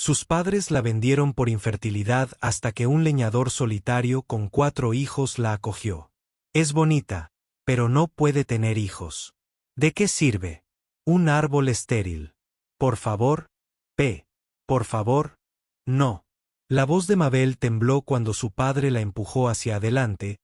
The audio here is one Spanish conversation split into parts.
Sus padres la vendieron por infertilidad hasta que un leñador solitario con 4 hijos la acogió. Es bonita, pero no puede tener hijos. ¿De qué sirve? Un árbol estéril. Por favor, P. Por favor, no. La voz de Mabel tembló cuando su padre la empujó hacia adelante,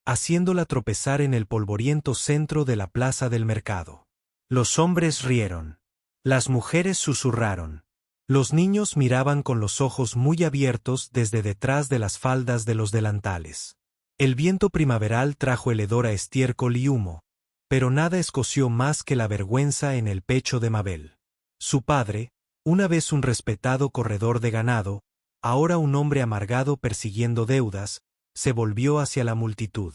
haciéndola tropezar en el polvoriento centro de la plaza del mercado. Los hombres rieron. Las mujeres susurraron. Los niños miraban con los ojos muy abiertos desde detrás de las faldas de los delantales. El viento primaveral trajo el hedor a estiércol y humo, pero nada escoció más que la vergüenza en el pecho de Mabel. Su padre, una vez un respetado corredor de ganado, ahora un hombre amargado persiguiendo deudas, se volvió hacia la multitud.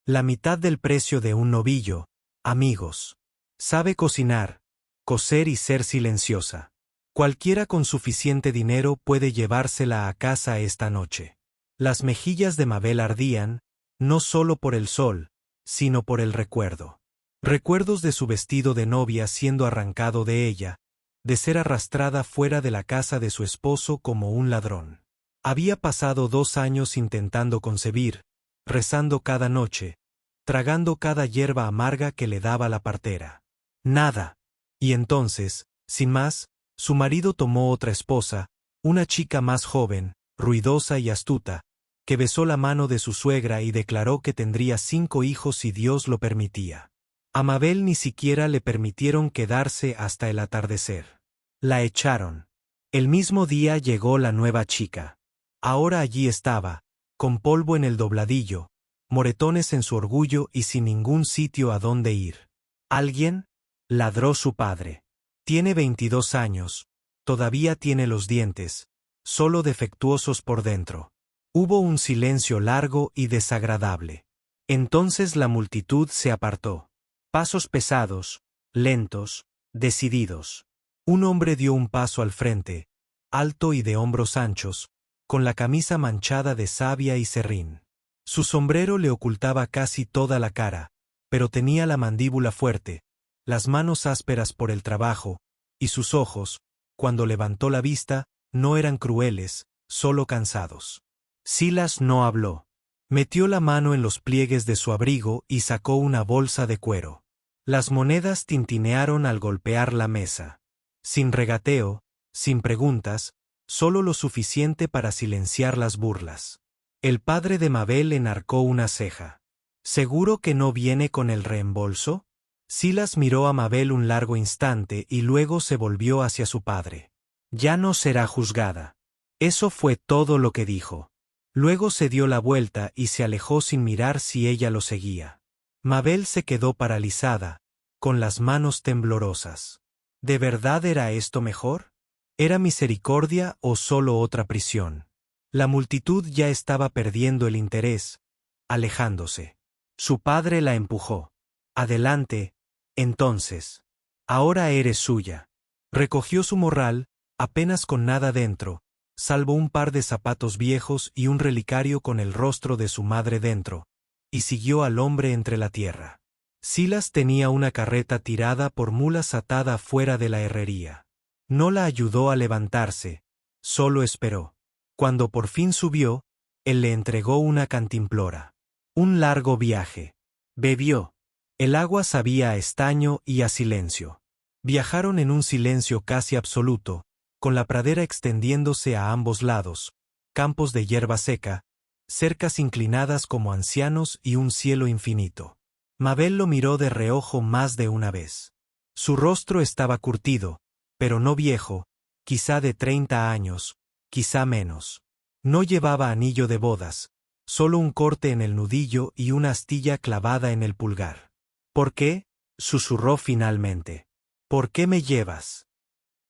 La mitad del precio de un novillo, amigos. Sabe cocinar, coser y ser silenciosa. Cualquiera con suficiente dinero puede llevársela a casa esta noche. Las mejillas de Mabel ardían, no solo por el sol, sino por el recuerdo. Recuerdos de su vestido de novia siendo arrancado de ella, de ser arrastrada fuera de la casa de su esposo como un ladrón. Había pasado 2 años intentando concebir, rezando cada noche, tragando cada hierba amarga que le daba la partera. Nada. Y entonces, sin más, su marido tomó otra esposa, una chica más joven, ruidosa y astuta, que besó la mano de su suegra y declaró que tendría 5 hijos si Dios lo permitía. A Mabel ni siquiera le permitieron quedarse hasta el atardecer. La echaron. El mismo día llegó la nueva chica. Ahora allí estaba, con polvo en el dobladillo, moretones en su orgullo y sin ningún sitio a dónde ir. ¿Alguien? Ladró su padre. Tiene 22 años, todavía tiene los dientes, solo defectuosos por dentro. Hubo un silencio largo y desagradable. Entonces la multitud se apartó. Pasos pesados, lentos, decididos. Un hombre dio un paso al frente, alto y de hombros anchos, con la camisa manchada de savia y serrín. Su sombrero le ocultaba casi toda la cara, pero tenía la mandíbula fuerte, las manos ásperas por el trabajo, y sus ojos, cuando levantó la vista, no eran crueles, solo cansados. Silas no habló. Metió la mano en los pliegues de su abrigo y sacó una bolsa de cuero. Las monedas tintinearon al golpear la mesa. Sin regateo, sin preguntas, solo lo suficiente para silenciar las burlas. El padre de Mabel enarcó una ceja. ¿Seguro que no viene con el reembolso? Silas miró a Mabel un largo instante y luego se volvió hacia su padre. Ya no será juzgada. Eso fue todo lo que dijo. Luego se dio la vuelta y se alejó sin mirar si ella lo seguía. Mabel se quedó paralizada, con las manos temblorosas. ¿De verdad era esto mejor? ¿Era misericordia o solo otra prisión? La multitud ya estaba perdiendo el interés, alejándose. Su padre la empujó. Adelante, entonces. Ahora eres suya. Recogió su morral, apenas con nada dentro, salvo un par de zapatos viejos y un relicario con el rostro de su madre dentro, y siguió al hombre entre la tierra. Silas tenía una carreta tirada por mulas atada fuera de la herrería. No la ayudó a levantarse, solo esperó. Cuando por fin subió, él le entregó una cantimplora. Un largo viaje. Bebió. El agua sabía a estaño y a silencio. Viajaron en un silencio casi absoluto, con la pradera extendiéndose a ambos lados, campos de hierba seca, cercas inclinadas como ancianos y un cielo infinito. Mabel lo miró de reojo más de una vez. Su rostro estaba curtido, pero no viejo, quizá de 30 años, quizá menos. No llevaba anillo de bodas, solo un corte en el nudillo y una astilla clavada en el pulgar. ¿Por qué? Susurró finalmente. ¿Por qué me llevas?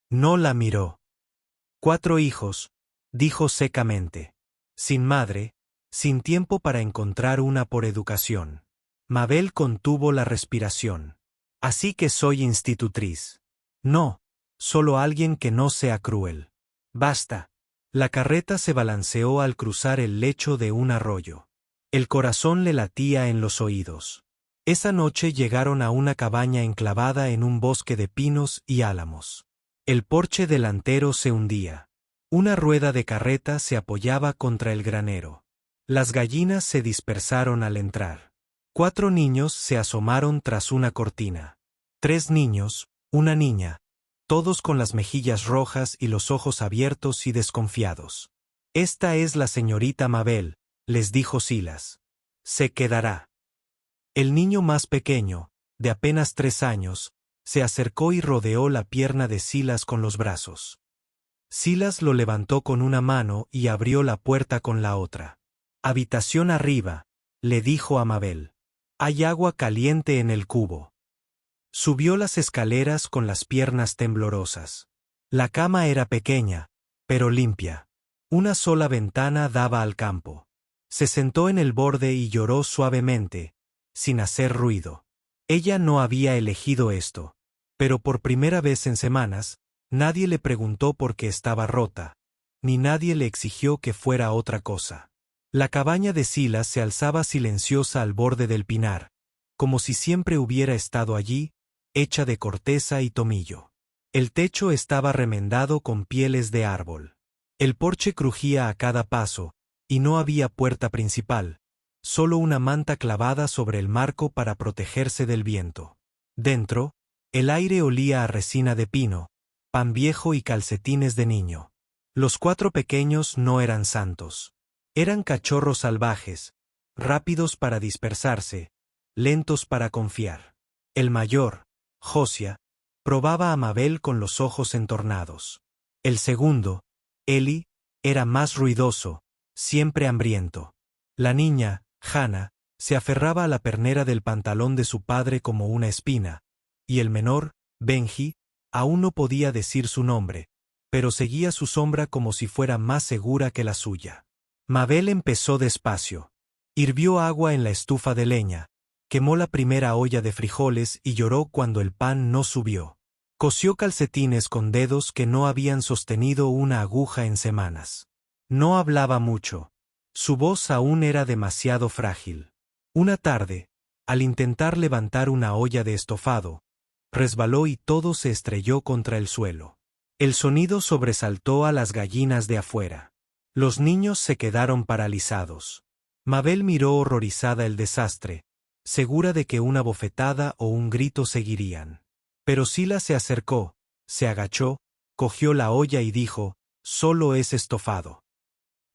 No la miró. 4 hijos, dijo secamente. Sin madre, sin tiempo para encontrar una por educación. Mabel contuvo la respiración. Así que soy institutriz. No, solo alguien que no sea cruel. Basta. La carreta se balanceó al cruzar el lecho de un arroyo. El corazón le latía en los oídos. Esa noche llegaron a una cabaña enclavada en un bosque de pinos y álamos. El porche delantero se hundía. Una rueda de carreta se apoyaba contra el granero. Las gallinas se dispersaron al entrar. 4 niños se asomaron tras una cortina. 3 niños, una niña, todos con las mejillas rojas y los ojos abiertos y desconfiados. «Esta es la señorita Mabel», les dijo Silas. «Se quedará». El niño más pequeño, de apenas 3 años, se acercó y rodeó la pierna de Silas con los brazos. Silas lo levantó con una mano y abrió la puerta con la otra. «Habitación arriba», le dijo a Mabel. «Hay agua caliente en el cubo». Subió las escaleras con las piernas temblorosas. La cama era pequeña, pero limpia. Una sola ventana daba al campo. Se sentó en el borde y lloró suavemente, sin hacer ruido. Ella no había elegido esto. Pero por primera vez en semanas, nadie le preguntó por qué estaba rota, ni nadie le exigió que fuera otra cosa. La cabaña de Silas se alzaba silenciosa al borde del pinar, como si siempre hubiera estado allí, hecha de corteza y tomillo. El techo estaba remendado con pieles de árbol. El porche crujía a cada paso, y no había puerta principal, solo una manta clavada sobre el marco para protegerse del viento. Dentro, el aire olía a resina de pino, pan viejo y calcetines de niño. Los 4 pequeños no eran santos. Eran cachorros salvajes, rápidos para dispersarse, lentos para confiar. El mayor, Josia, probaba a Mabel con los ojos entornados. El segundo, Eli, era más ruidoso, siempre hambriento. La niña, Hannah, se aferraba a la pernera del pantalón de su padre como una espina, y el menor, Benji, aún no podía decir su nombre, pero seguía su sombra como si fuera más segura que la suya. Mabel empezó despacio. Hirvió agua en la estufa de leña, quemó la primera olla de frijoles y lloró cuando el pan no subió. Cosió calcetines con dedos que no habían sostenido una aguja en semanas. No hablaba mucho. Su voz aún era demasiado frágil. Una tarde, al intentar levantar una olla de estofado, resbaló y todo se estrelló contra el suelo. El sonido sobresaltó a las gallinas de afuera. Los niños se quedaron paralizados. Mabel miró horrorizada el desastre, segura de que una bofetada o un grito seguirían. Pero Silas se acercó, se agachó, cogió la olla y dijo: «Solo es estofado».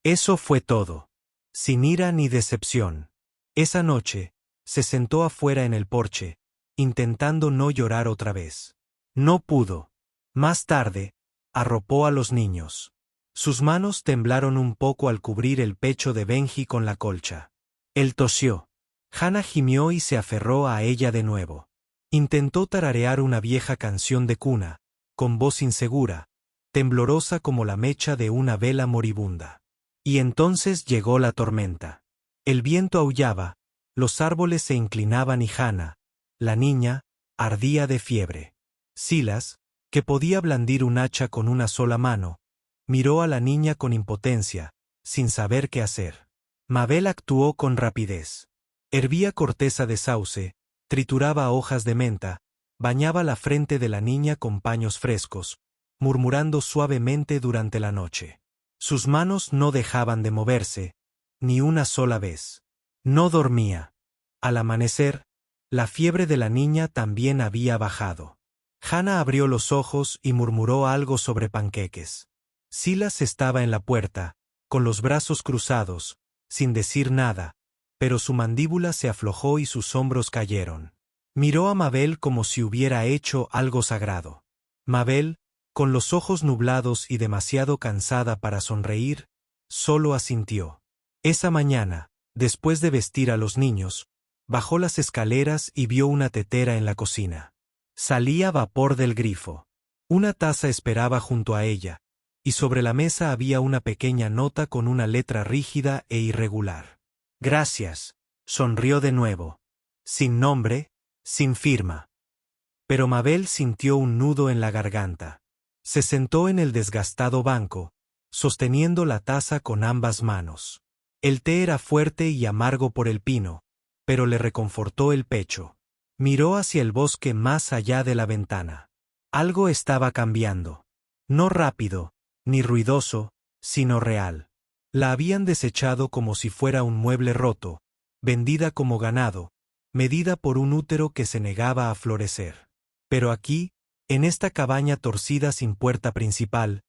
Eso fue todo. Sin ira ni decepción. Esa noche, se sentó afuera en el porche, intentando no llorar otra vez. No pudo. Más tarde, arropó a los niños. Sus manos temblaron un poco al cubrir el pecho de Benji con la colcha. Él tosió. Hannah gimió y se aferró a ella de nuevo. Intentó tararear una vieja canción de cuna, con voz insegura, temblorosa como la mecha de una vela moribunda. Y entonces llegó la tormenta. El viento aullaba, los árboles se inclinaban y Hannah, la niña, ardía de fiebre. Silas, que podía blandir un hacha con una sola mano, miró a la niña con impotencia, sin saber qué hacer. Mabel actuó con rapidez. Hervía corteza de sauce, trituraba hojas de menta, bañaba la frente de la niña con paños frescos, murmurando suavemente durante la noche. Sus manos no dejaban de moverse, ni una sola vez. No dormía. Al amanecer, la fiebre de la niña también había bajado. Hannah abrió los ojos y murmuró algo sobre panqueques. Silas estaba en la puerta, con los brazos cruzados, sin decir nada, pero su mandíbula se aflojó y sus hombros cayeron. Miró a Mabel como si hubiera hecho algo sagrado. Mabel, con los ojos nublados y demasiado cansada para sonreír, solo asintió. Esa mañana, después de vestir a los niños, bajó las escaleras y vio una tetera en la cocina. Salía vapor del grifo. Una taza esperaba junto a ella, y sobre la mesa había una pequeña nota con una letra rígida e irregular. «Gracias», sonrió de nuevo. Sin nombre, sin firma. Pero Mabel sintió un nudo en la garganta. Se sentó en el desgastado banco, sosteniendo la taza con ambas manos. El té era fuerte y amargo por el pino, pero le reconfortó el pecho. Miró hacia el bosque más allá de la ventana. Algo estaba cambiando. No rápido, ni ruidoso, sino real. La habían desechado como si fuera un mueble roto, vendida como ganado, medida por un útero que se negaba a florecer. Pero aquí, en esta cabaña torcida sin puerta principal,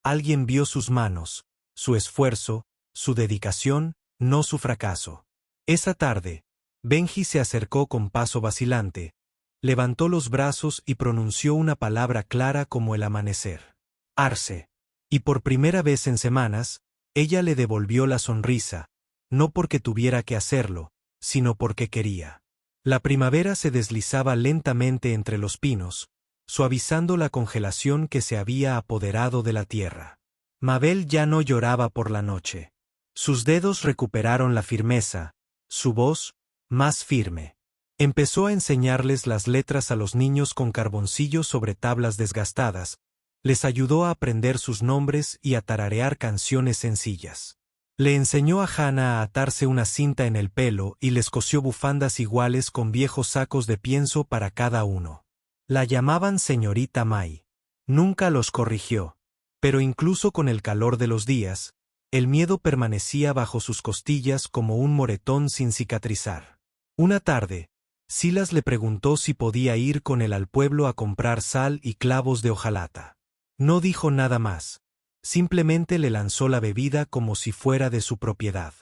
alguien vio sus manos, su esfuerzo, su dedicación, no su fracaso. Esa tarde, Benji se acercó con paso vacilante, levantó los brazos y pronunció una palabra clara como el amanecer. Arce. Y por primera vez en semanas, ella le devolvió la sonrisa, no porque tuviera que hacerlo, sino porque quería. La primavera se deslizaba lentamente entre los pinos, suavizando la congelación que se había apoderado de la tierra. Mabel ya no lloraba por la noche. Sus dedos recuperaron la firmeza, su voz, más firme. Empezó a enseñarles las letras a los niños con carboncillo sobre tablas desgastadas, les ayudó a aprender sus nombres y a tararear canciones sencillas. Le enseñó a Hannah a atarse una cinta en el pelo y les cosió bufandas iguales con viejos sacos de pienso para cada uno. La llamaban señorita May. Nunca los corrigió. Pero incluso con el calor de los días, el miedo permanecía bajo sus costillas como un moretón sin cicatrizar. Una tarde, Silas le preguntó si podía ir con él al pueblo a comprar sal y clavos de hojalata. No dijo nada más. Simplemente le lanzó la bebida como si fuera de su propiedad.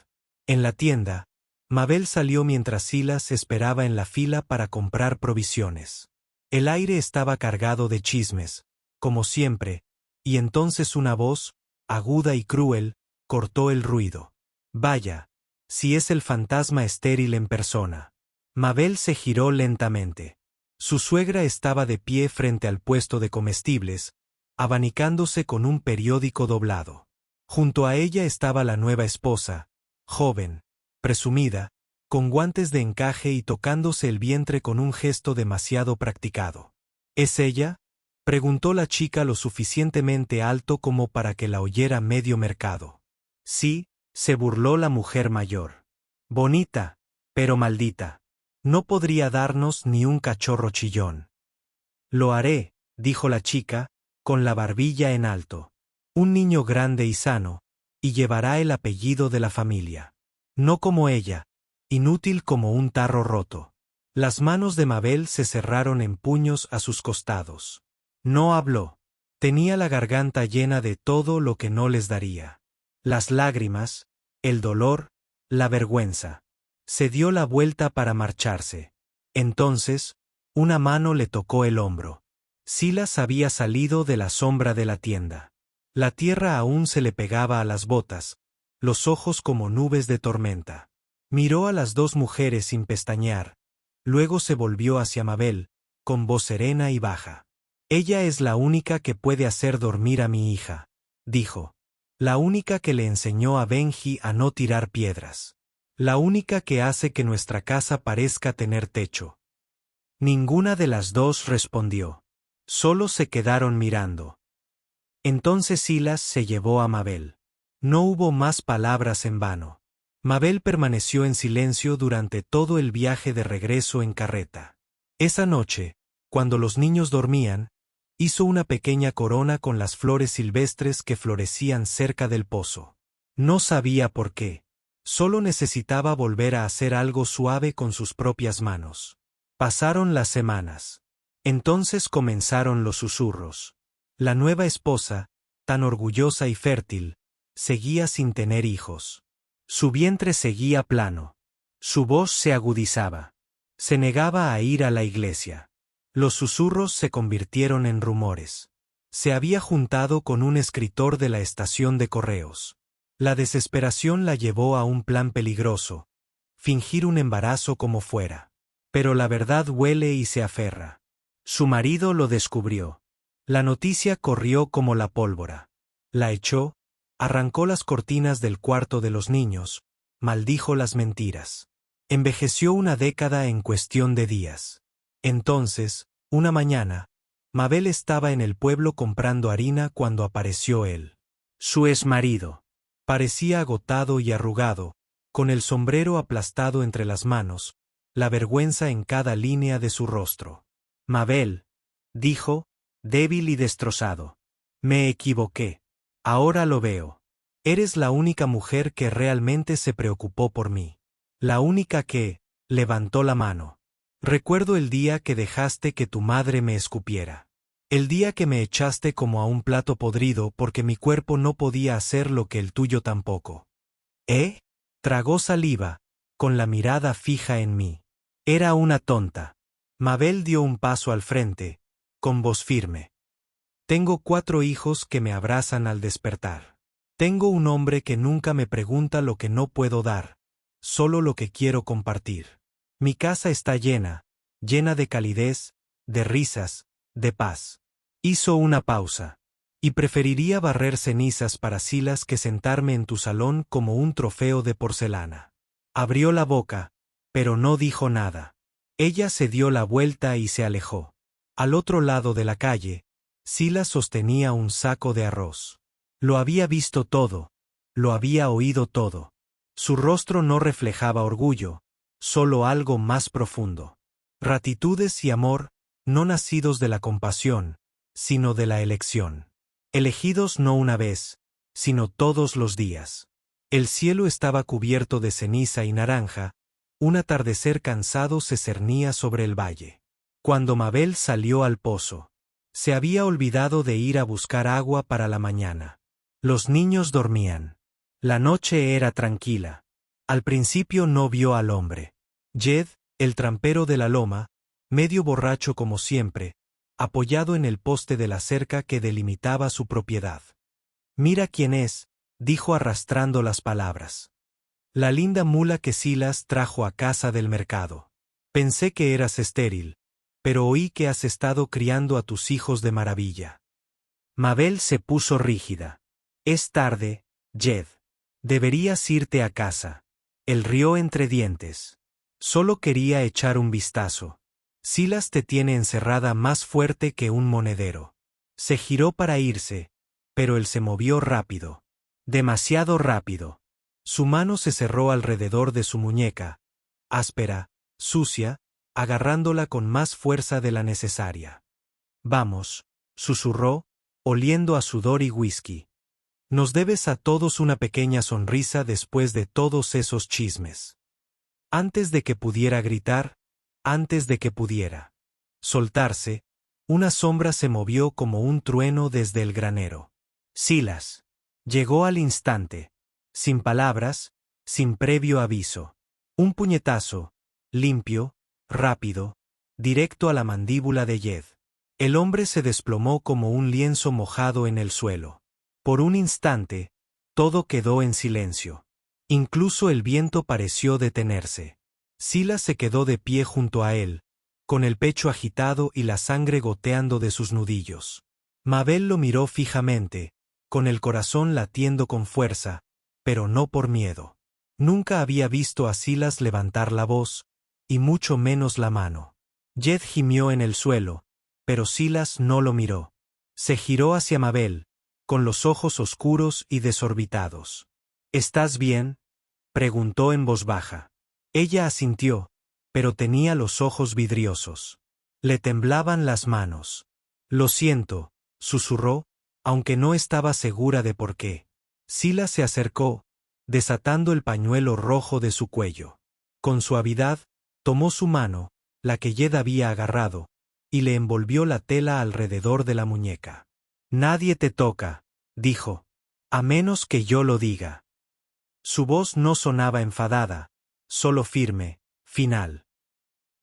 En la tienda, Mabel salió mientras Silas esperaba en la fila para comprar provisiones. El aire estaba cargado de chismes, como siempre, y entonces una voz, aguda y cruel, cortó el ruido. Vaya, si es el fantasma estéril en persona. Mabel se giró lentamente. Su suegra estaba de pie frente al puesto de comestibles, abanicándose con un periódico doblado. Junto a ella estaba la nueva esposa, joven, presumida, con guantes de encaje y tocándose el vientre con un gesto demasiado practicado. ¿Es ella?, preguntó la chica lo suficientemente alto como para que la oyera medio mercado. Sí, se burló la mujer mayor. Bonita, pero maldita. No podría darnos ni un cachorro chillón. Lo haré, dijo la chica, con la barbilla en alto. Un niño grande y sano, y llevará el apellido de la familia. No como ella, inútil como un tarro roto. Las manos de Mabel se cerraron en puños a sus costados. No habló. Tenía la garganta llena de todo lo que no les daría. Las lágrimas, el dolor, la vergüenza. Se dio la vuelta para marcharse. Entonces, una mano le tocó el hombro. Silas había salido de la sombra de la tienda. La tierra aún se le pegaba a las botas, los ojos como nubes de tormenta. Miró a las dos mujeres sin pestañear, luego se volvió hacia Mabel, con voz serena y baja. Ella es la única que puede hacer dormir a mi hija, dijo. La única que le enseñó a Benji a no tirar piedras. La única que hace que nuestra casa parezca tener techo. Ninguna de las dos respondió. Solo se quedaron mirando. Entonces Silas se llevó a Mabel. No hubo más palabras en vano. Mabel permaneció en silencio durante todo el viaje de regreso en carreta. Esa noche, cuando los niños dormían, hizo una pequeña corona con las flores silvestres que florecían cerca del pozo. No sabía por qué. Solo necesitaba volver a hacer algo suave con sus propias manos. Pasaron las semanas. Entonces comenzaron los susurros. La nueva esposa, tan orgullosa y fértil, seguía sin tener hijos. Su vientre seguía plano. Su voz se agudizaba. Se negaba a ir a la iglesia. Los susurros se convirtieron en rumores. Se había juntado con un escritor de la estación de correos. La desesperación la llevó a un plan peligroso, fingir un embarazo como fuera. Pero la verdad huele y se aferra. Su marido lo descubrió. La noticia corrió como la pólvora. La echó, arrancó las cortinas del cuarto de los niños, maldijo las mentiras. Envejeció una década en cuestión de días. Entonces, una mañana, Mabel estaba en el pueblo comprando harina cuando apareció él. Su exmarido. Parecía agotado y arrugado, con el sombrero aplastado entre las manos, la vergüenza en cada línea de su rostro. Mabel, dijo, débil y destrozado. Me equivoqué. Ahora lo veo. Eres la única mujer que realmente se preocupó por mí. La única que levantó la mano. Recuerdo el día que dejaste que tu madre me escupiera. El día que me echaste como a un plato podrido porque mi cuerpo no podía hacer lo que el tuyo tampoco. Tragó saliva, con la mirada fija en mí. Era una tonta. Mabel dio un paso al frente, con voz firme. Tengo 4 hijos que me abrazan al despertar. Tengo un hombre que nunca me pregunta lo que no puedo dar, solo lo que quiero compartir. Mi casa está llena de calidez, de risas, de paz. Hizo una pausa. Y preferiría barrer cenizas para Silas que sentarme en tu salón como un trofeo de porcelana. Abrió la boca, pero no dijo nada. Ella se dio la vuelta y se alejó. Al otro lado de la calle, Silas sostenía un saco de arroz. Lo había visto todo, lo había oído todo. Su rostro no reflejaba orgullo, solo algo más profundo. Gratitudes y amor, no nacidos de la compasión, sino de la elección. Elegidos no una vez, sino todos los días. El cielo estaba cubierto de ceniza y naranja, un atardecer cansado se cernía sobre el valle. Cuando Mabel salió al pozo, se había olvidado de ir a buscar agua para la mañana. Los niños dormían. La noche era tranquila. Al principio no vio al hombre. Jed, el trampero de la loma, medio borracho como siempre, apoyado en el poste de la cerca que delimitaba su propiedad. Mira quién es, dijo arrastrando las palabras. La linda mula que Silas trajo a casa del mercado. Pensé que eras estéril, pero oí que has estado criando a tus hijos de maravilla. Mabel se puso rígida. Es tarde, Jed. Deberías irte a casa. Él rió entre dientes. Solo quería echar un vistazo. Silas te tiene encerrada más fuerte que un monedero. Se giró para irse, pero él se movió rápido. Demasiado rápido. Su mano se cerró alrededor de su muñeca, áspera, sucia, agarrándola con más fuerza de la necesaria. Vamos, susurró, oliendo a sudor y whisky. Nos debes a todos una pequeña sonrisa después de todos esos chismes. Antes de que pudiera gritar, antes de que pudiera soltarse, una sombra se movió como un trueno desde el granero. Silas. Llegó al instante, sin palabras, sin previo aviso. Un puñetazo, limpio, rápido, directo a la mandíbula de Jed. El hombre se desplomó como un lienzo mojado en el suelo. Por un instante, todo quedó en silencio. Incluso el viento pareció detenerse. Silas se quedó de pie junto a él, con el pecho agitado y la sangre goteando de sus nudillos. Mabel lo miró fijamente, con el corazón latiendo con fuerza, pero no por miedo. Nunca había visto a Silas levantar la voz, y mucho menos la mano. Jed gimió en el suelo, pero Silas no lo miró. Se giró hacia Mabel, con los ojos oscuros y desorbitados. ¿Estás bien?, preguntó en voz baja. Ella asintió, pero tenía los ojos vidriosos. Le temblaban las manos. Lo siento, susurró, aunque no estaba segura de por qué. Silas se acercó, desatando el pañuelo rojo de su cuello. Con suavidad, tomó su mano, la que Jed había agarrado, y le envolvió la tela alrededor de la muñeca. Nadie te toca, dijo, a menos que yo lo diga. Su voz no sonaba enfadada, solo firme, final.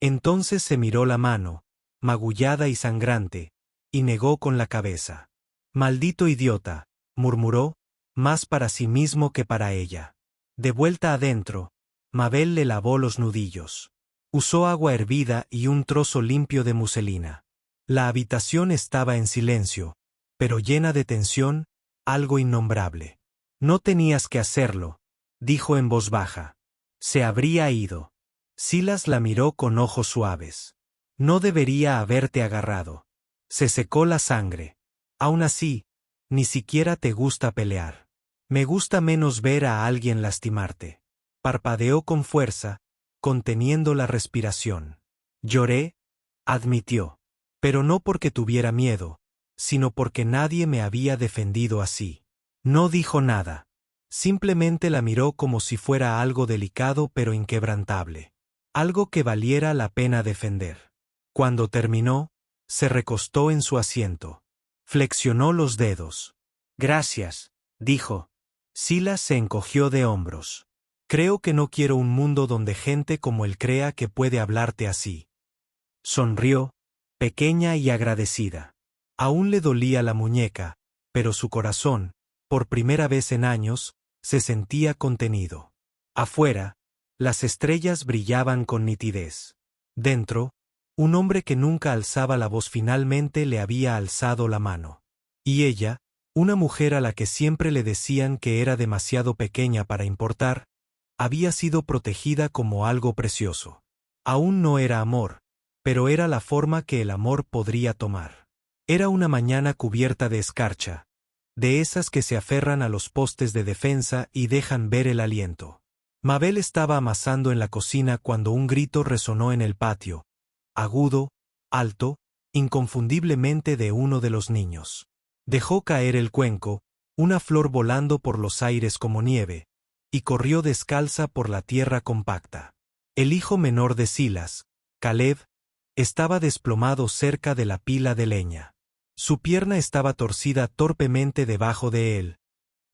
Entonces se miró la mano, magullada y sangrante, y negó con la cabeza. Maldito idiota, murmuró, más para sí mismo que para ella. De vuelta adentro, Mabel le lavó los nudillos. Usó agua hervida y un trozo limpio de muselina. La habitación estaba en silencio, pero llena de tensión, algo innombrable. No tenías que hacerlo, dijo en voz baja. Se habría ido. Silas la miró con ojos suaves. No debería haberte agarrado. Se secó la sangre. Aún así, ni siquiera te gusta pelear. Me gusta menos ver a alguien lastimarte. Parpadeó con fuerza, conteniendo la respiración. Lloré, admitió. Pero no porque tuviera miedo, sino porque nadie me había defendido así. No dijo nada. Simplemente la miró como si fuera algo delicado pero inquebrantable. Algo que valiera la pena defender. Cuando terminó, se recostó en su asiento. Flexionó los dedos. Gracias, dijo. Silas se encogió de hombros. Creo que no quiero un mundo donde gente como él crea que puede hablarte así. Sonrió, pequeña y agradecida. Aún le dolía la muñeca, pero su corazón, por primera vez en años, se sentía contenido. Afuera, las estrellas brillaban con nitidez. Dentro, un hombre que nunca alzaba la voz finalmente le había alzado la mano. Y ella, una mujer a la que siempre le decían que era demasiado pequeña para importar, había sido protegida como algo precioso. Aún no era amor, pero era la forma que el amor podría tomar. Era una mañana cubierta de escarcha, de esas que se aferran a los postes de defensa y dejan ver el aliento. Mabel estaba amasando en la cocina cuando un grito resonó en el patio, agudo, alto, inconfundiblemente de uno de los niños. Dejó caer el cuenco, una flor volando por los aires como nieve, y corrió descalza por la tierra compacta. El hijo menor de Silas, Caleb, estaba desplomado cerca de la pila de leña. Su pierna estaba torcida torpemente debajo de él.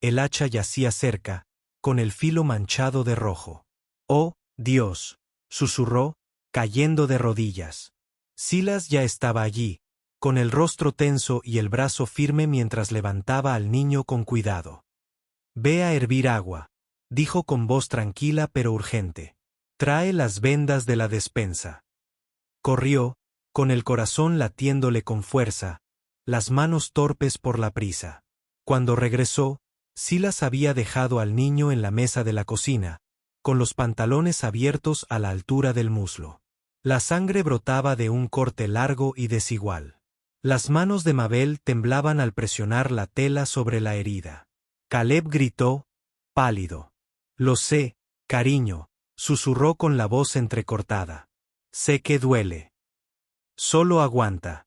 El hacha yacía cerca, con el filo manchado de rojo. «Oh, Dios», susurró, cayendo de rodillas. Silas ya estaba allí, con el rostro tenso y el brazo firme mientras levantaba al niño con cuidado. «Ve a hervir agua», dijo con voz tranquila pero urgente. «Trae las vendas de la despensa». Corrió, con el corazón latiéndole con fuerza, las manos torpes por la prisa. Cuando regresó, Silas había dejado al niño en la mesa de la cocina, con los pantalones abiertos a la altura del muslo. La sangre brotaba de un corte largo y desigual. Las manos de Mabel temblaban al presionar la tela sobre la herida. Caleb gritó, pálido. «Lo sé, cariño», susurró con la voz entrecortada. «Sé que duele. Solo aguanta».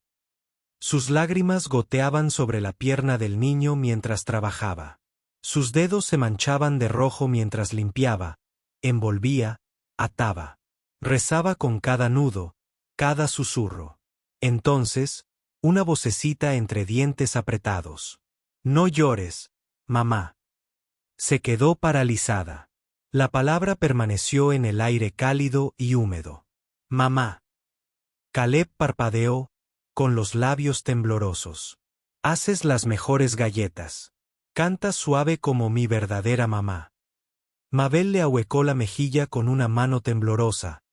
Sus lágrimas goteaban sobre la pierna del niño mientras trabajaba. Sus dedos se manchaban de rojo mientras limpiaba, envolvía, ataba. Rezaba con cada nudo, cada susurro. Entonces, una vocecita entre dientes apretados. «No llores, mamá». Se quedó paralizada. La palabra permaneció en el aire cálido y húmedo. «Mamá». Caleb parpadeó, con los labios temblorosos. «Haces las mejores galletas. Cantas suave como mi verdadera mamá». Mabel le ahuecó la mejilla con una mano temblorosa.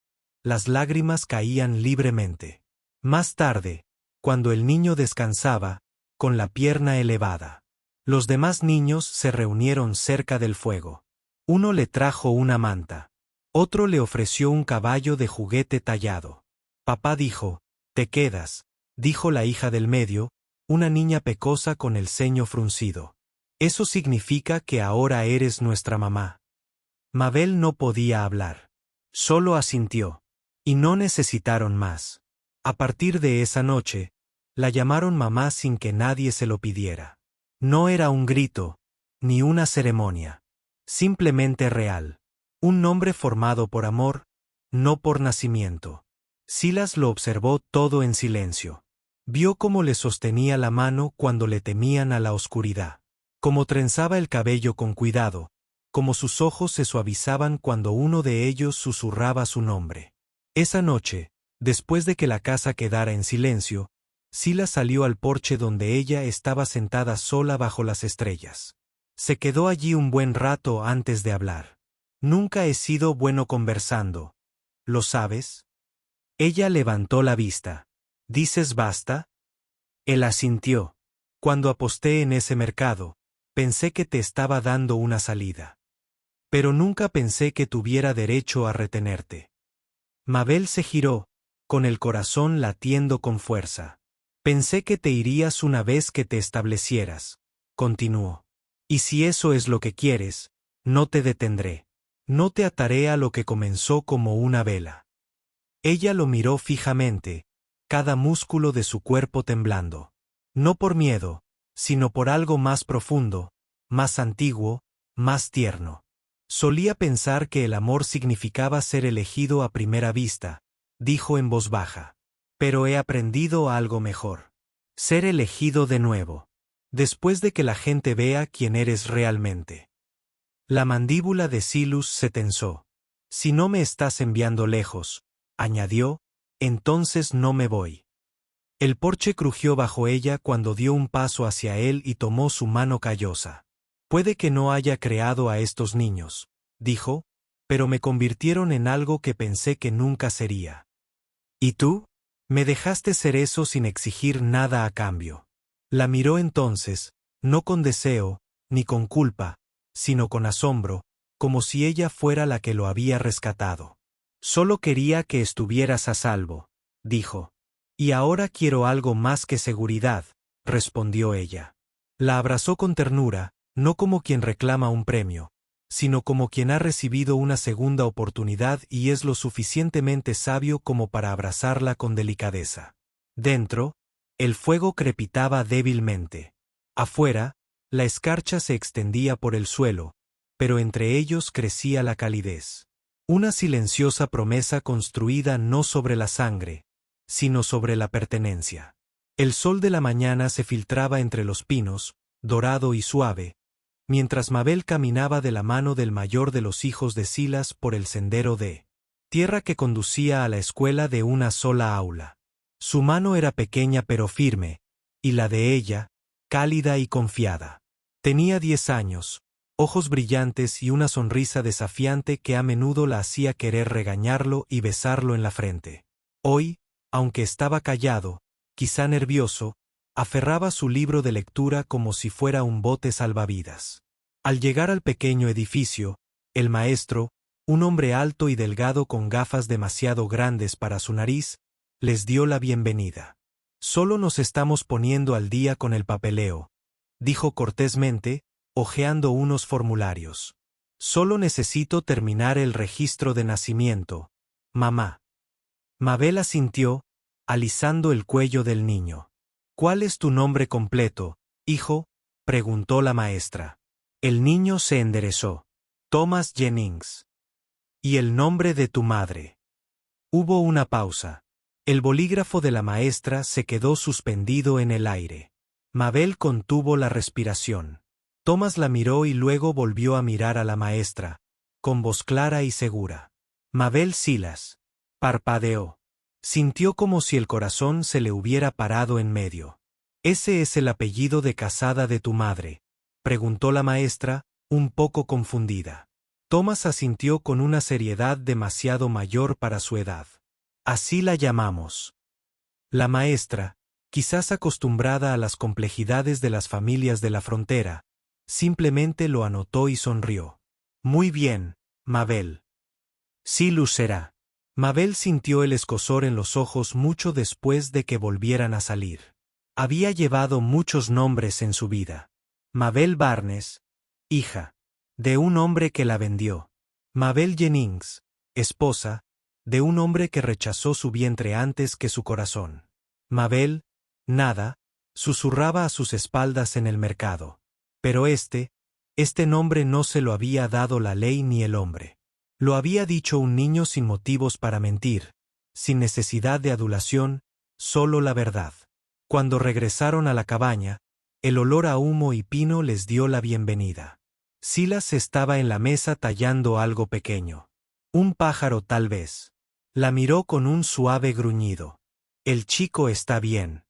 Las lágrimas caían libremente. Más tarde, cuando el niño descansaba, con la pierna elevada, los demás niños se reunieron cerca del fuego. Uno le trajo una manta. Otro le ofreció un caballo de juguete tallado. Papá dijo, «Te quedas», dijo la hija del medio, una niña pecosa con el ceño fruncido. «Eso significa que ahora eres nuestra mamá». Mabel no podía hablar. Solo asintió. Y no necesitaron más. A partir de esa noche, la llamaron mamá sin que nadie se lo pidiera. No era un grito, ni una ceremonia. Simplemente real. Un nombre formado por amor, no por nacimiento. Silas lo observó todo en silencio. Vio cómo le sostenía la mano cuando le temían a la oscuridad. Cómo trenzaba el cabello con cuidado, cómo sus ojos se suavizaban cuando uno de ellos susurraba su nombre. Esa noche, después de que la casa quedara en silencio, Silas salió al porche donde ella estaba sentada sola bajo las estrellas. Se quedó allí un buen rato antes de hablar. «Nunca he sido bueno conversando. ¿Lo sabes?» Ella levantó la vista. «¿Dices basta?» Él asintió. «Cuando aposté en ese mercado, pensé que te estaba dando una salida. Pero nunca pensé que tuviera derecho a retenerte». Mabel se giró, con el corazón latiendo con fuerza. «Pensé que te irías una vez que te establecieras», continuó. «Y si eso es lo que quieres, no te detendré. No te ataré a lo que comenzó como una vela». Ella lo miró fijamente, cada músculo de su cuerpo temblando. No por miedo, sino por algo más profundo, más antiguo, más tierno. Solía pensar que el amor significaba ser elegido a primera vista, dijo en voz baja. Pero he aprendido algo mejor. Ser elegido de nuevo. Después de que la gente vea quién eres realmente. La mandíbula de Silus se tensó. Si no me estás enviando lejos, añadió, entonces no me voy. El porche crujió bajo ella cuando dio un paso hacia él y tomó su mano callosa. Puede que no haya creado a estos niños, dijo, pero me convirtieron en algo que pensé que nunca sería. ¿Y tú? Me dejaste ser eso sin exigir nada a cambio. La miró entonces, no con deseo, ni con culpa, sino con asombro, como si ella fuera la que lo había rescatado. Solo quería que estuvieras a salvo, dijo. Y ahora quiero algo más que seguridad, respondió ella. La abrazó con ternura, no como quien reclama un premio, sino como quien ha recibido una segunda oportunidad y es lo suficientemente sabio como para abrazarla con delicadeza. Dentro, el fuego crepitaba débilmente. Afuera, la escarcha se extendía por el suelo, pero entre ellos crecía la calidez. Una silenciosa promesa construida no sobre la sangre, sino sobre la pertenencia. El sol de la mañana se filtraba entre los pinos, dorado y suave, mientras Mabel caminaba de la mano del mayor de los hijos de Silas por el sendero de tierra que conducía a la escuela de una sola aula. Su mano era pequeña pero firme, y la de ella, cálida y confiada. Tenía 10 años, ojos brillantes y una sonrisa desafiante que a menudo la hacía querer regañarlo y besarlo en la frente. Hoy, aunque estaba callado, quizá nervioso, aferraba su libro de lectura como si fuera un bote salvavidas. Al llegar al pequeño edificio, el maestro, un hombre alto y delgado con gafas demasiado grandes para su nariz, les dio la bienvenida. Solo nos estamos poniendo al día con el papeleo, dijo cortésmente, hojeando unos formularios. Solo necesito terminar el registro de nacimiento, mamá. Mabel asintió, alisando el cuello del niño. ¿Cuál es tu nombre completo, hijo?, preguntó la maestra. El niño se enderezó. Thomas Jennings. ¿Y el nombre de tu madre? Hubo una pausa. El bolígrafo de la maestra se quedó suspendido en el aire. Mabel contuvo la respiración. Thomas la miró y luego volvió a mirar a la maestra, con voz clara y segura. Mabel Silas. Parpadeó. Sintió como si el corazón se le hubiera parado en medio. ¿Ese es el apellido de casada de tu madre?, preguntó la maestra, un poco confundida. Thomas asintió con una seriedad demasiado mayor para su edad. Así la llamamos. La maestra, quizás acostumbrada a las complejidades de las familias de la frontera, simplemente lo anotó y sonrió. Muy bien, Mabel. Silus será. Mabel sintió el escozor en los ojos mucho después de que volvieran a salir. Había llevado muchos nombres en su vida. Mabel Barnes, hija de un hombre que la vendió. Mabel Jennings, esposa de un hombre que rechazó su vientre antes que su corazón. Mabel, nada, susurraba a sus espaldas en el mercado. Pero este nombre no se lo había dado la ley ni el hombre. Lo había dicho un niño sin motivos para mentir, sin necesidad de adulación, solo la verdad. Cuando regresaron a la cabaña, el olor a humo y pino les dio la bienvenida. Silas estaba en la mesa tallando algo pequeño. Un pájaro tal vez. La miró con un suave gruñido. El chico está bien.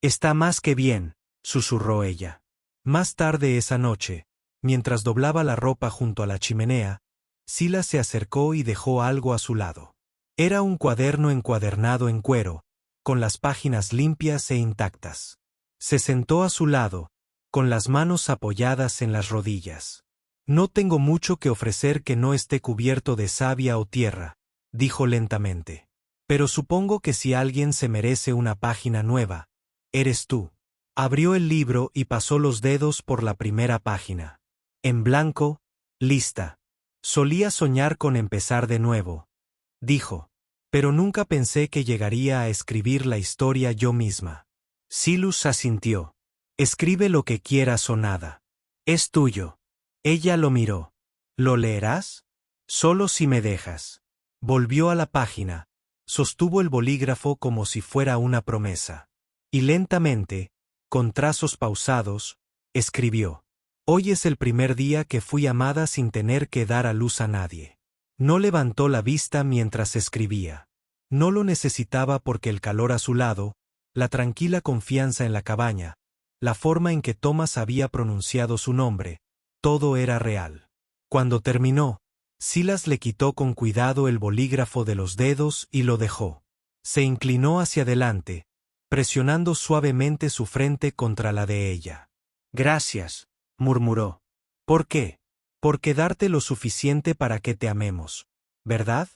Está más que bien, susurró ella. Más tarde esa noche, mientras doblaba la ropa junto a la chimenea, Silas se acercó y dejó algo a su lado. Era un cuaderno encuadernado en cuero, con las páginas limpias e intactas. Se sentó a su lado, con las manos apoyadas en las rodillas. No tengo mucho que ofrecer que no esté cubierto de savia o tierra, dijo lentamente. Pero supongo que si alguien se merece una página nueva, eres tú. Abrió el libro y pasó los dedos por la primera página. En blanco, lista. Solía soñar con empezar de nuevo, dijo, pero nunca pensé que llegaría a escribir la historia yo misma. Silus asintió. Escribe lo que quieras o nada. Es tuyo. Ella lo miró. ¿Lo leerás? Solo si me dejas. Volvió a la página. Sostuvo el bolígrafo como si fuera una promesa. Y lentamente, con trazos pausados, escribió. Hoy es el primer día que fui amada sin tener que dar a luz a nadie. No levantó la vista mientras escribía. No lo necesitaba porque el calor a su lado, la tranquila confianza en la cabaña, la forma en que Thomas había pronunciado su nombre, todo era real. Cuando terminó, Silas le quitó con cuidado el bolígrafo de los dedos y lo dejó. Se inclinó hacia adelante, presionando suavemente su frente contra la de ella. Gracias, murmuró. ¿Por qué? Por quedarte lo suficiente para que te amemos, ¿verdad?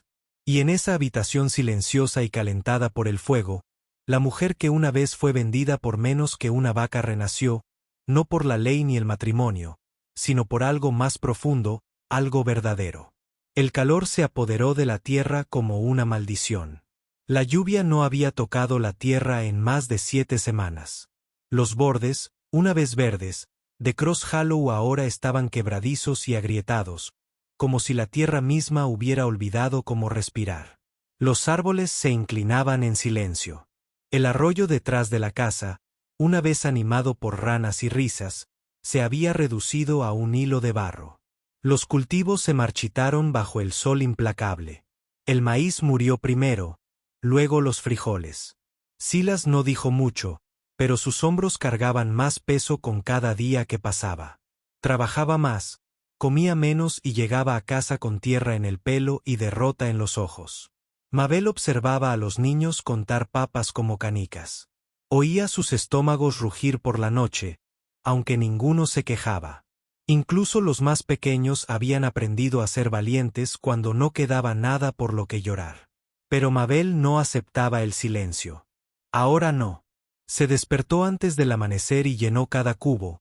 Y en esa habitación silenciosa y calentada por el fuego, la mujer que una vez fue vendida por menos que una vaca renació, no por la ley ni el matrimonio, sino por algo más profundo, algo verdadero. El calor se apoderó de la tierra como una maldición. La lluvia no había tocado la tierra en más de 7 semanas. Los bordes, una vez verdes, de Cross Hollow ahora estaban quebradizos y agrietados, como si la tierra misma hubiera olvidado cómo respirar. Los árboles se inclinaban en silencio. El arroyo detrás de la casa, una vez animado por ranas y risas, se había reducido a un hilo de barro. Los cultivos se marchitaron bajo el sol implacable. El maíz murió primero, luego los frijoles. Silas no dijo mucho, pero sus hombros cargaban más peso con cada día que pasaba. Trabajaba más, comía menos y llegaba a casa con tierra en el pelo y derrota en los ojos. Mabel observaba a los niños contar papas como canicas. Oía sus estómagos rugir por la noche, aunque ninguno se quejaba. Incluso los más pequeños habían aprendido a ser valientes cuando no quedaba nada por lo que llorar. Pero Mabel no aceptaba el silencio. Ahora no. Se despertó antes del amanecer y llenó cada cubo,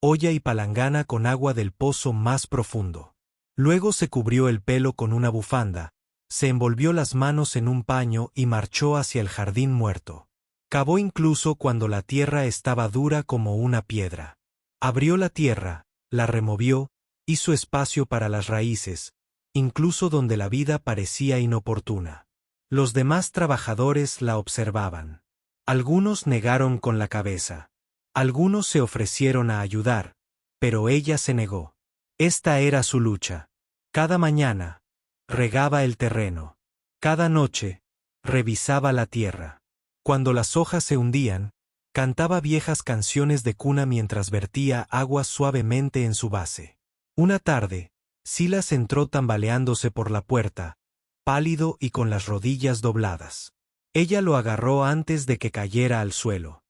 olla y palangana con agua del pozo más profundo. Luego se cubrió el pelo con una bufanda, se envolvió las manos en un paño y marchó hacia el jardín muerto. Cavó incluso cuando la tierra estaba dura como una piedra. Abrió la tierra, la removió, hizo espacio para las raíces, incluso donde la vida parecía inoportuna. Los demás trabajadores la observaban. Algunos negaron con la cabeza. Algunos se ofrecieron a ayudar, pero ella se negó. Esta era su lucha. Cada mañana, regaba el terreno. Cada noche, revisaba la tierra. Cuando las hojas se hundían, cantaba viejas canciones de cuna mientras vertía agua suavemente en su base. Una tarde, Silas entró tambaleándose por la puerta, pálido y con las rodillas dobladas. Ella lo agarró antes de que cayera al suelo.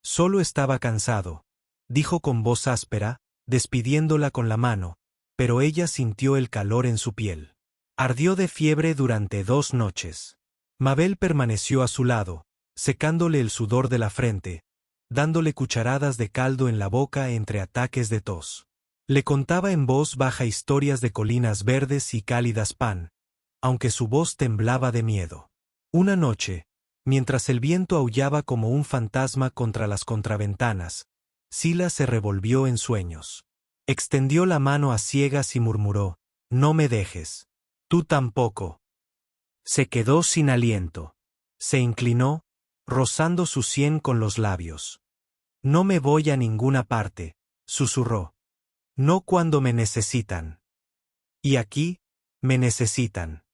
Solo estaba cansado, dijo con voz áspera, despidiéndola con la mano, pero ella sintió el calor en su piel. Ardió de fiebre durante 2 noches. Mabel permaneció a su lado, secándole el sudor de la frente, dándole cucharadas de caldo en la boca entre ataques de tos. Le contaba en voz baja historias de colinas verdes y cálidas Pan, aunque su voz temblaba de miedo. Una noche, mientras el viento aullaba como un fantasma contra las contraventanas, Silas se revolvió en sueños. Extendió la mano a ciegas y murmuró, «No me dejes. Tú tampoco». Se quedó sin aliento. Se inclinó, rozando su sien con los labios. «No me voy a ninguna parte», susurró. «No cuando me necesitan. Y aquí, me necesitan».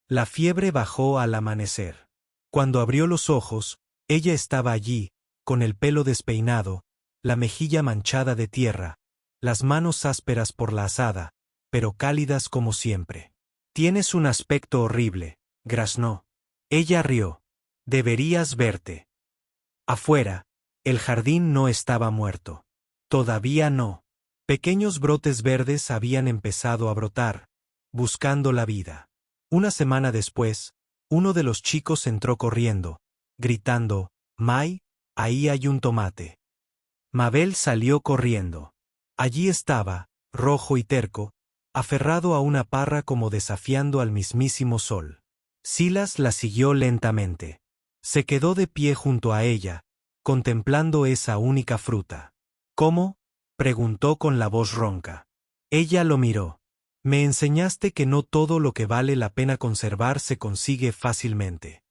La fiebre bajó al amanecer. Cuando abrió los ojos, ella estaba allí, con el pelo despeinado, la mejilla manchada de tierra, las manos ásperas por la azada, pero cálidas como siempre. «Tienes un aspecto horrible», graznó. Ella rió. «Deberías verte». Afuera, el jardín no estaba muerto. Todavía no. Pequeños brotes verdes habían empezado a brotar, buscando la vida. Una semana después, uno de los chicos entró corriendo, gritando, «May, ahí hay un tomate». Mabel salió corriendo. Allí estaba, rojo y terco, aferrado a una parra como desafiando al mismísimo sol. Silas la siguió lentamente. Se quedó de pie junto a ella, contemplando esa única fruta. «¿Cómo? preguntó con la voz ronca. Ella lo miró. Me enseñaste que no todo lo que vale la pena conservar se consigue fácilmente.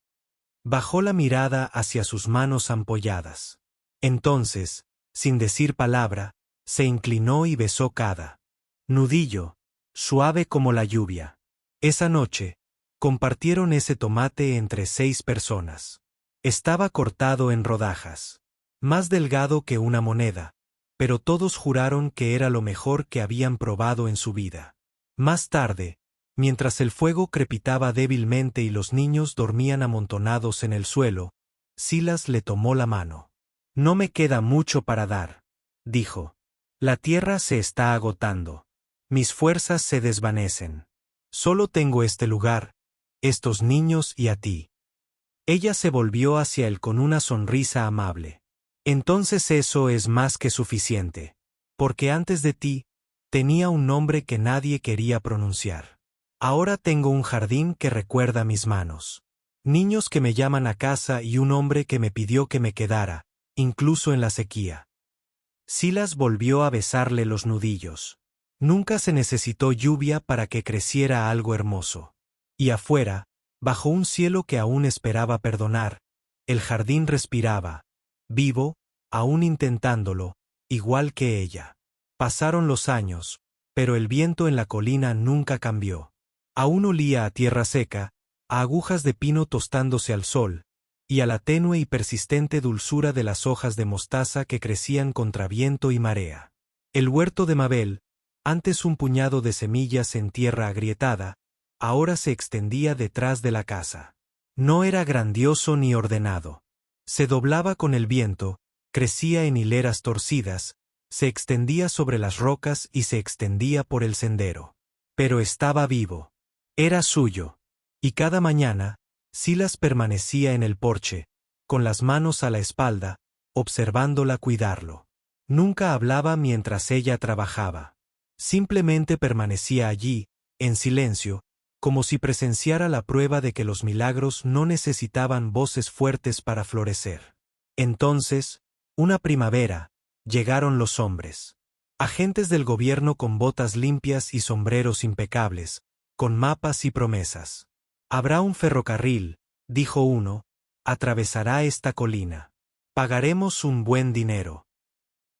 Bajó la mirada hacia sus manos ampolladas. Entonces, sin decir palabra, se inclinó y besó cada nudillo, suave como la lluvia. Esa noche, compartieron ese tomate entre 6 personas. Estaba cortado en rodajas, más delgado que una moneda, pero todos juraron que era lo mejor que habían probado en su vida. Más tarde, mientras el fuego crepitaba débilmente y los niños dormían amontonados en el suelo, Silas le tomó la mano. No me queda mucho para dar, dijo. La tierra se está agotando. Mis fuerzas se desvanecen. Solo tengo este lugar, estos niños y a ti. Ella se volvió hacia él con una sonrisa amable. Entonces eso es más que suficiente. Porque antes de ti, tenía un nombre que nadie quería pronunciar. Ahora tengo un jardín que recuerda mis manos. Niños que me llaman a casa y un hombre que me pidió que me quedara, incluso en la sequía. Silas volvió a besarle los nudillos. Nunca se necesitó lluvia para que creciera algo hermoso. Y afuera, bajo un cielo que aún esperaba perdonar, el jardín respiraba, vivo, aún intentándolo, igual que ella. Pasaron los años, pero el viento en la colina nunca cambió. Aún olía a tierra seca, a agujas de pino tostándose al sol, y a la tenue y persistente dulzura de las hojas de mostaza que crecían contra viento y marea. El huerto de Mabel, antes un puñado de semillas en tierra agrietada, ahora se extendía detrás de la casa. No era grandioso ni ordenado. Se doblaba con el viento, crecía en hileras torcidas, se extendía sobre las rocas y se extendía por el sendero. Pero estaba vivo. Era suyo. Y cada mañana, Silas permanecía en el porche, con las manos a la espalda, observándola cuidarlo. Nunca hablaba mientras ella trabajaba. Simplemente permanecía allí, en silencio, como si presenciara la prueba de que los milagros no necesitaban voces fuertes para florecer. Entonces, una primavera, llegaron los hombres. Agentes del gobierno con botas limpias y sombreros impecables, con mapas y promesas. Habrá un ferrocarril, dijo uno, atravesará esta colina. Pagaremos un buen dinero.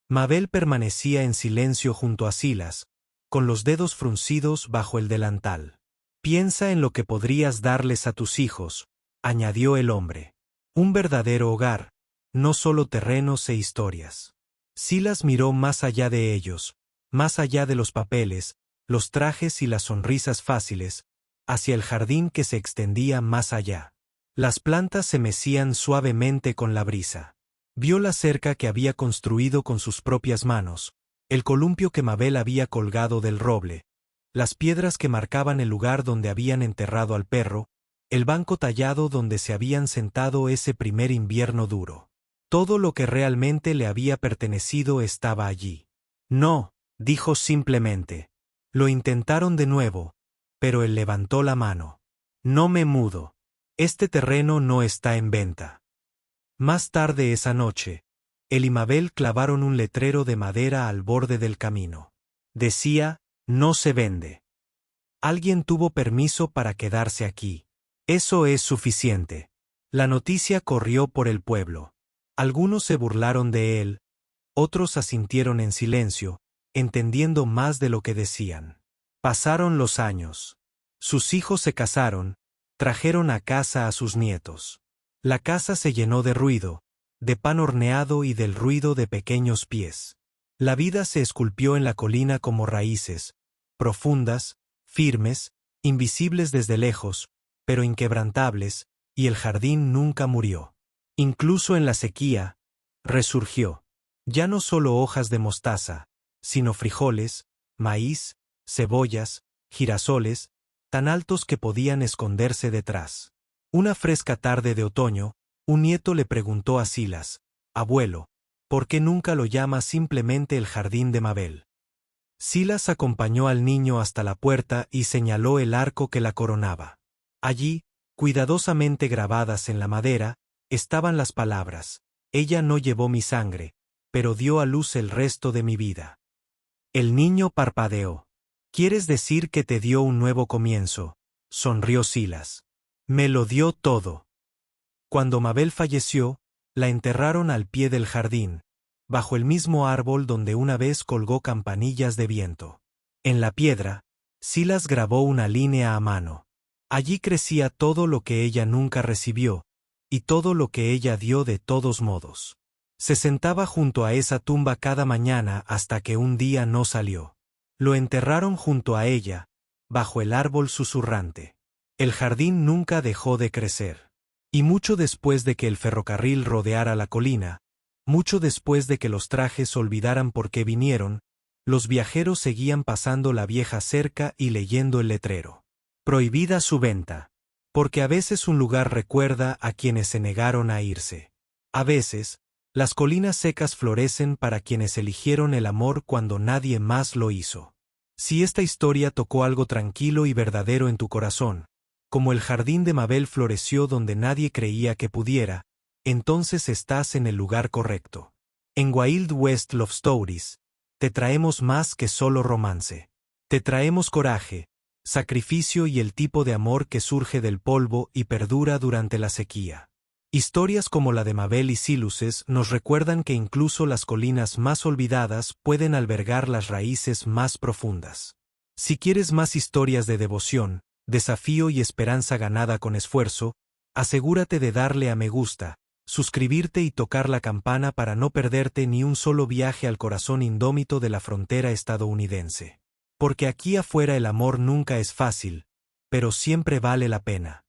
Mabel permanecía en silencio junto a Silas, con los dedos fruncidos bajo el delantal. Piensa en lo que podrías darles a tus hijos, añadió el hombre. Un verdadero hogar, no solo terrenos e historias. Silas miró más allá de ellos, más allá de los papeles, los trajes y las sonrisas fáciles, hacia el jardín que se extendía más allá. Las plantas se mecían suavemente con la brisa. Vio la cerca que había construido con sus propias manos, el columpio que Mabel había colgado del roble, las piedras que marcaban el lugar donde habían enterrado al perro, el banco tallado donde se habían sentado ese primer invierno duro. Todo lo que realmente le había pertenecido estaba allí. No, dijo simplemente. Lo intentaron de nuevo, pero él levantó la mano. No me mudo. Este terreno no está en venta. Más tarde esa noche, él y Mabel clavaron un letrero de madera al borde del camino. Decía, no se vende. Alguien tuvo permiso para quedarse aquí. Eso es suficiente. La noticia corrió por el pueblo. Algunos se burlaron de él, otros asintieron en silencio, entendiendo más de lo que decían. Pasaron los años. Sus hijos se casaron, trajeron a casa a sus nietos. La casa se llenó de ruido, de pan horneado y del ruido de pequeños pies. La vida se esculpió en la colina como raíces, profundas, firmes, invisibles desde lejos, pero inquebrantables, y el jardín nunca murió. Incluso en la sequía, resurgió. Ya no solo hojas de mostaza, sino frijoles, maíz, cebollas, girasoles, tan altos que podían esconderse detrás. Una fresca tarde de otoño, un nieto le preguntó a Silas, «Abuelo, ¿por qué nunca lo llamas simplemente el jardín de Mabel?» Silas acompañó al niño hasta la puerta y señaló el arco que la coronaba. Allí, cuidadosamente grabadas en la madera, estaban las palabras, «Ella no llevó mi sangre, pero dio a luz el resto de mi vida. El niño parpadeó. ¿Quieres decir que te dio un nuevo comienzo? Sonrió Silas. Me lo dio todo. Cuando Mabel falleció, la enterraron al pie del jardín, bajo el mismo árbol donde una vez colgó campanillas de viento. En la piedra, Silas grabó una línea a mano. Allí crecía todo lo que ella nunca recibió, y todo lo que ella dio de todos modos. Se sentaba junto a esa tumba cada mañana hasta que un día no salió. Lo enterraron junto a ella, bajo el árbol susurrante. El jardín nunca dejó de crecer. Y mucho después de que el ferrocarril rodeara la colina, mucho después de que los trajes olvidaran por qué vinieron, los viajeros seguían pasando la vieja cerca y leyendo el letrero. Prohibida su venta. Porque a veces un lugar recuerda a quienes se negaron a irse. A veces, las colinas secas florecen para quienes eligieron el amor cuando nadie más lo hizo. Si esta historia tocó algo tranquilo y verdadero en tu corazón, como el jardín de Mabel floreció donde nadie creía que pudiera, entonces estás en el lugar correcto. En Wild West Love Stories, te traemos más que solo romance. Te traemos coraje, sacrificio y el tipo de amor que surge del polvo y perdura durante la sequía. Historias como la de Mabel y Siluses nos recuerdan que incluso las colinas más olvidadas pueden albergar las raíces más profundas. Si quieres más historias de devoción, desafío y esperanza ganada con esfuerzo, asegúrate de darle a me gusta, suscribirte y tocar la campana para no perderte ni un solo viaje al corazón indómito de la frontera estadounidense. Porque aquí afuera el amor nunca es fácil, pero siempre vale la pena.